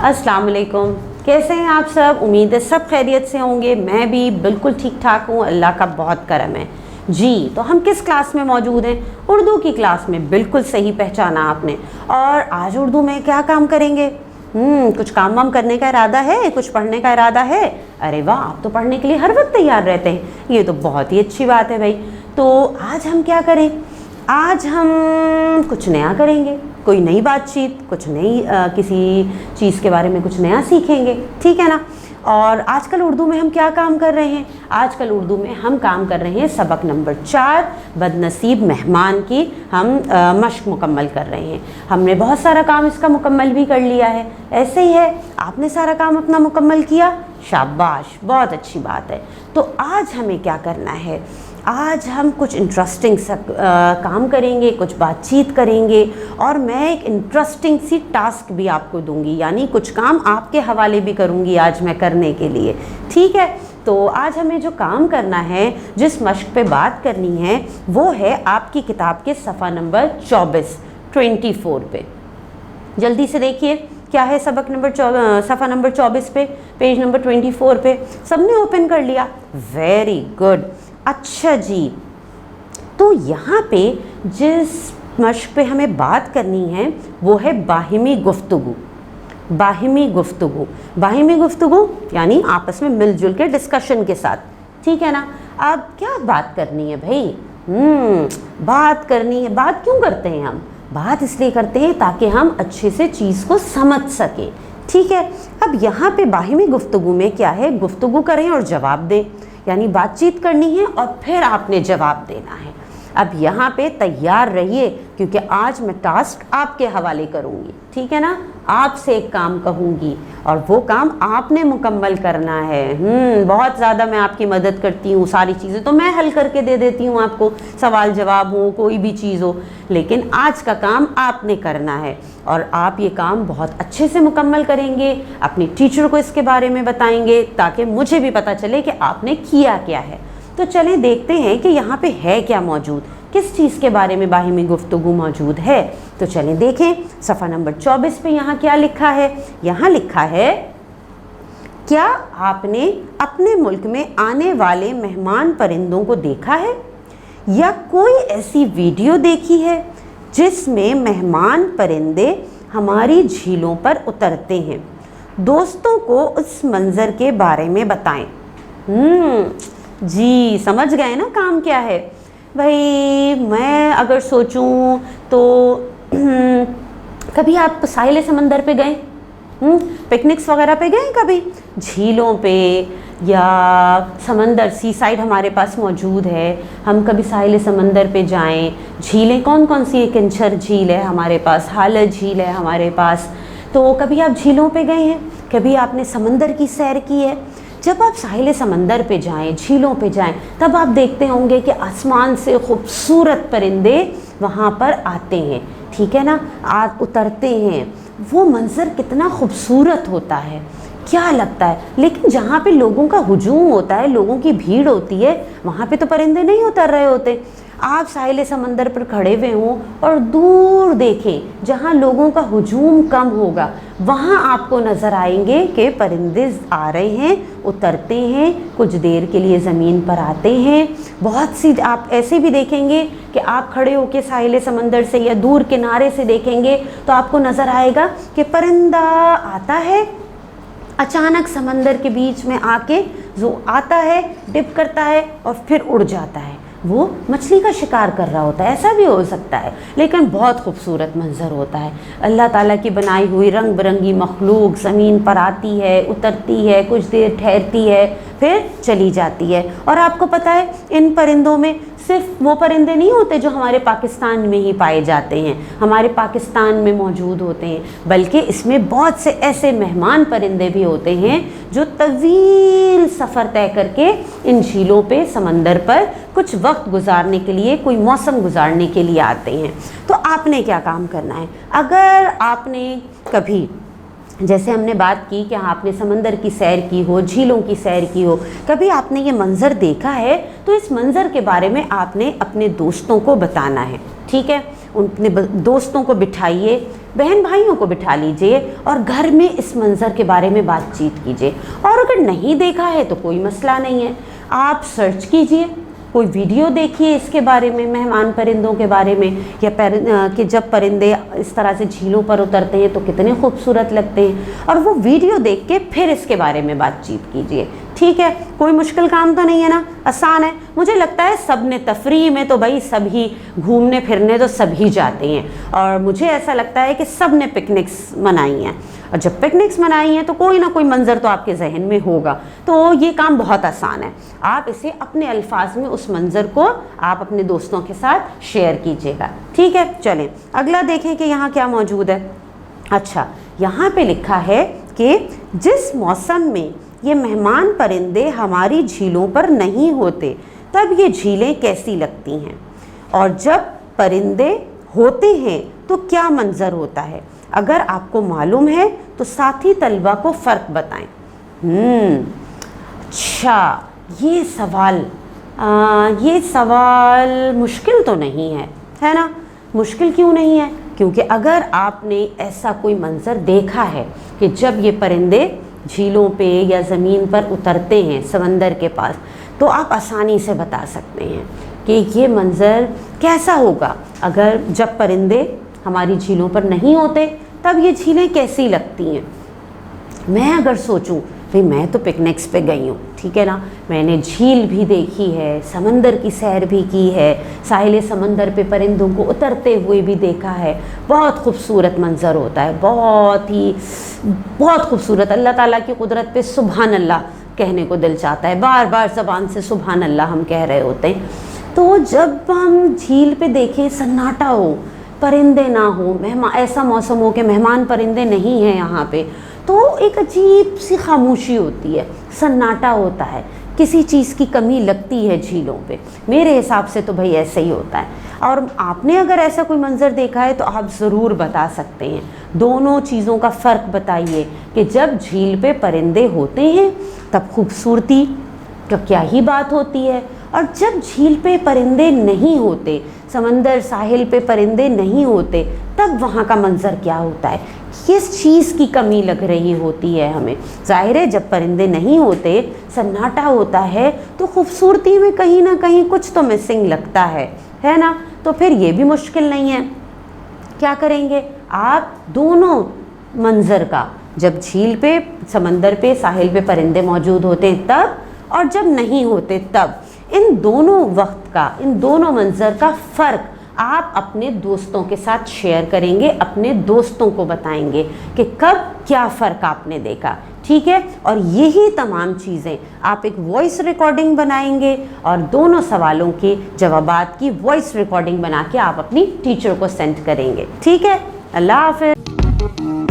अस्सलाम वालेकुम। कैसे हैं आप सब? उम्मीद है सब खैरियत से होंगे। मैं भी बिल्कुल ठीक ठाक हूँ, अल्लाह का बहुत करम है जी। तो हम किस क्लास में मौजूद हैं? उर्दू की क्लास में। बिल्कुल सही पहचाना आपने। और आज उर्दू में क्या काम करेंगे? कुछ काम वाम करने का इरादा है? कुछ पढ़ने का इरादा है? अरे वाह, आप तो पढ़ने के लिए हर वक्त तैयार रहते हैं, ये तो बहुत ही अच्छी बात है भाई। तो आज हम क्या करें? आज हम कुछ नया करेंगे, कोई नई बातचीत, कुछ नई किसी चीज़ के बारे में कुछ नया सीखेंगे, ठीक है ना। और आजकल उर्दू में हम क्या काम कर रहे हैं? आजकल उर्दू में हम काम कर रहे हैं सबक नंबर 4 बदनसीब मेहमान की हम मश्क मुकम्मल कर रहे हैं। हमने बहुत सारा काम इसका मुकम्मल भी कर लिया है। ऐसे ही है, आपने सारा काम अपना मुकम्मल किया, शाबाश, बहुत अच्छी बात है। तो आज हमें क्या करना है? आज हम कुछ इंटरेस्टिंग सा काम करेंगे, कुछ बातचीत करेंगे और मैं एक इंटरेस्टिंग सी टास्क भी आपको दूंगी, यानी कुछ काम आपके हवाले भी करूंगी आज मैं करने के लिए, ठीक है। तो आज हमें जो काम करना है, जिस मश्क पे बात करनी है, वो है आपकी किताब के सफ़ा नंबर 24 पे। जल्दी से देखिए क्या है सबक नंबर सफ़ा नंबर 24 पे, पेज नंबर 24 पे। सबने ओपन कर लिया? Very good. अच्छा जी, तो यहाँ पे जिस मश्क पे हमें बात करनी है वो है बाहिमी गुफ्तगू। बाहिमी गुफ्तगू, बाहिमी गुफ्तगू यानी आपस में मिलजुल के डिस्कशन के साथ, ठीक है ना। अब क्या बात करनी है भाई? बात करनी है। बात क्यों करते हैं हम? बात इसलिए करते हैं ताकि हम अच्छे से चीज़ को समझ सकें, ठीक है। अब यहाँ पे बाहिमी गुफ्तगू में क्या है? गुफ्तगू करें और जवाब दें, यानी बातचीत करनी है और फिर आपने जवाब देना है। अब यहाँ पे तैयार रहिए क्योंकि आज मैं टास्क आपके हवाले करूँगी, ठीक है ना। आपसे एक काम कहूँगी और वो काम आपने मुकम्मल करना है। बहुत ज़्यादा मैं आपकी मदद करती हूँ, सारी चीज़ें तो मैं हल करके दे देती हूँ आपको, सवाल जवाब हो, कोई भी चीज़ हो, लेकिन आज का काम आपने करना है और आप ये काम बहुत अच्छे से मुकम्मल करेंगे। अपनी टीचर को इसके बारे में बताएंगे ताकि मुझे भी पता चले कि आपने किया क्या है। तो चलें देखते हैं कि यहाँ पे है क्या मौजूद, किस चीज़ के बारे में बाहिमी गुफ्तगू मौजूद है। तो चलें देखें सफ़ा नंबर 24 पे यहाँ क्या लिखा है। यहाँ लिखा है, क्या आपने अपने मुल्क में आने वाले मेहमान परिंदों को देखा है या कोई ऐसी वीडियो देखी है जिसमें मेहमान परिंदे हमारी झीलों पर उतरते हैं? दोस्तों को उस मंज़र के बारे में बताएं। जी, समझ गए ना काम क्या है भाई। मैं अगर सोचूं तो कभी आप साहिल समंदर पे गए? पिकनिक्स वगैरह पे गए कभी? झीलों पे या समंदर, सी साइड हमारे पास मौजूद है, हम कभी साहिल समंदर पे जाएं। झीलें कौन कौन सी? एक इंचर झील है हमारे पास, हालर झील है हमारे पास। तो कभी आप झीलों पे गए हैं? कभी आपने समंदर की सैर की है? जब आप साहिल समंदर पे जाएं, झीलों पे जाएं, तब आप देखते होंगे कि आसमान से खूबसूरत परिंदे वहाँ पर आते हैं, ठीक है ना, उतरते हैं। वो मंज़र कितना खूबसूरत होता है, क्या लगता है। लेकिन जहाँ पे लोगों का हुजूम होता है, लोगों की भीड़ होती है, वहाँ पे तो परिंदे नहीं उतर रहे होते। आप साहिल समंदर पर खड़े हुए हों और दूर देखें, जहाँ लोगों का हुजूम कम होगा, वहाँ आपको नज़र आएंगे कि परिंदे आ रहे हैं, उतरते हैं, कुछ देर के लिए ज़मीन पर आते हैं। बहुत सी आप ऐसे भी देखेंगे कि आप खड़े होकर साहिल समंदर से या दूर किनारे से देखेंगे तो आपको नज़र आएगा कि परिंदा आता है, अचानक समंदर के बीच में आके जो आता है, डिप करता है और फिर उड़ जाता है। वो मछली का शिकार कर रहा होता है, ऐसा भी हो सकता है, लेकिन बहुत खूबसूरत मंज़र होता है। अल्लाह ताला की बनाई हुई रंग बिरंगी मखलूक ज़मीन पर आती है, उतरती है, कुछ देर ठहरती है, फिर चली जाती है। और आपको पता है इन परिंदों में सिर्फ वो परिंदे नहीं होते जो हमारे पाकिस्तान में ही पाए जाते हैं, हमारे पाकिस्तान में मौजूद होते हैं, बल्कि इसमें बहुत से ऐसे मेहमान परिंदे भी होते हैं जो तवील सफ़र तय करके इन झीलों पे, समंदर पर कुछ वक्त गुजारने के लिए, कोई मौसम गुजारने के लिए आते हैं। तो आपने क्या काम करना है? अगर आपने कभी, जैसे हमने बात की कि आपने समंदर की सैर की हो, झीलों की सैर की हो, कभी आपने ये मंज़र देखा है, तो इस मंज़र के बारे में आपने अपने दोस्तों को बताना है, ठीक है। अपने दोस्तों को बिठाइए, बहन भाइयों को बिठा लीजिए और घर में इस मंज़र के बारे में बातचीत कीजिए। और अगर नहीं देखा है तो कोई मसला नहीं है, आप सर्च कीजिए, कोई वीडियो देखिए इसके बारे में, मेहमान परिंदों के बारे में, या कि जब परिंदे इस तरह से झीलों पर उतरते हैं तो कितने खूबसूरत लगते हैं, और वो वीडियो देख के फिर इसके बारे में बातचीत कीजिए। ठीक है, कोई मुश्किल काम तो नहीं है ना, आसान है। मुझे लगता है सब ने तफरीह में तो भाई सभी घूमने फिरने तो सभी जाते हैं, और मुझे ऐसा लगता है कि सब ने पिकनिक्स मनाई हैं, और जब पिकनिक्स मनाई हैं तो कोई ना कोई मंज़र तो आपके जहन में होगा। तो ये काम बहुत आसान है, आप इसे अपने अल्फाज में उस मंज़र को आप अपने दोस्तों के साथ शेयर कीजिएगा। ठीक है, चलें अगला देखें कि यहाँ क्या मौजूद है। अच्छा, यहाँ पे लिखा है कि जिस मौसम में ये मेहमान परिंदे हमारी झीलों पर नहीं होते तब ये झीलें कैसी लगती हैं, और जब परिंदे होते हैं तो क्या मंज़र होता है। अगर आपको मालूम है तो साथी तलबा को फ़र्क बताएं। अच्छा, ये सवाल मुश्किल तो नहीं है ना? मुश्किल क्यों नहीं है? क्योंकि अगर आपने ऐसा कोई मंज़र देखा है कि जब ये परिंदे झीलों पे या ज़मीन पर उतरते हैं समंदर के पास, तो आप आसानी से बता सकते हैं कि ये मंज़र कैसा होगा। अगर जब परिंदे हमारी झीलों पर नहीं होते तब ये झीलें कैसी लगती हैं। मैं अगर सोचूं, भाई मैं तो पिकनिक्स पे गई हूँ, ठीक है ना, मैंने झील भी देखी है, समंदर की सैर भी की है, साहिल समंदर पे परिंदों को उतरते हुए भी देखा है, बहुत खूबसूरत मंज़र होता है, बहुत खूबसूरत। अल्लाह ताला की कुदरत पे सुभान अल्लाह कहने को दिल चाहता है, बार बार ज़बान से सुभान अल्लाह हम कह रहे होते हैं। तो जब हम झील पे देखें, सन्नाटा हो, परिंदे ना हो, ऐसा मौसम हो कि मेहमान परिंदे नहीं हैं यहाँ पे, तो एक अजीब सी खामोशी होती है, सन्नाटा होता है, किसी चीज़ की कमी लगती है झीलों पे। मेरे हिसाब से तो भाई ऐसे ही होता है। और आपने अगर ऐसा कोई मंज़र देखा है तो आप ज़रूर बता सकते हैं। दोनों चीज़ों का फ़र्क बताइए कि जब झील पे परिंदे होते हैं तब खूबसूरती तो क्या ही बात होती है, और जब झील पे परिंदे नहीं होते, समंदर साहिल पे परिंदे नहीं होते, तब वहाँ का मंज़र क्या होता है, किस चीज़ की कमी लग रही होती है हमें। ज़ाहिर है जब परिंदे नहीं होते, सन्नाटा होता है, तो खूबसूरती में कहीं ना कहीं कुछ तो मिसिंग लगता है ना। तो फिर ये भी मुश्किल नहीं है। क्या करेंगे आप, दोनों मंज़र का, जब झील पे समंदर पे साहिल पे परिंदे मौजूद होते हैं तब, और जब नहीं होते तब, इन दोनों वक्त का, इन दोनों मंज़र का फ़र्क आप अपने दोस्तों के साथ शेयर करेंगे, अपने दोस्तों को बताएंगे कि कब क्या फ़र्क आपने देखा। ठीक है, और यही तमाम चीज़ें आप एक वॉइस रिकॉर्डिंग बनाएंगे और दोनों सवालों के जवाबात की वॉइस रिकॉर्डिंग बना के आप अपनी टीचर को सेंड करेंगे। ठीक है, अल्लाह हाफ़िज़।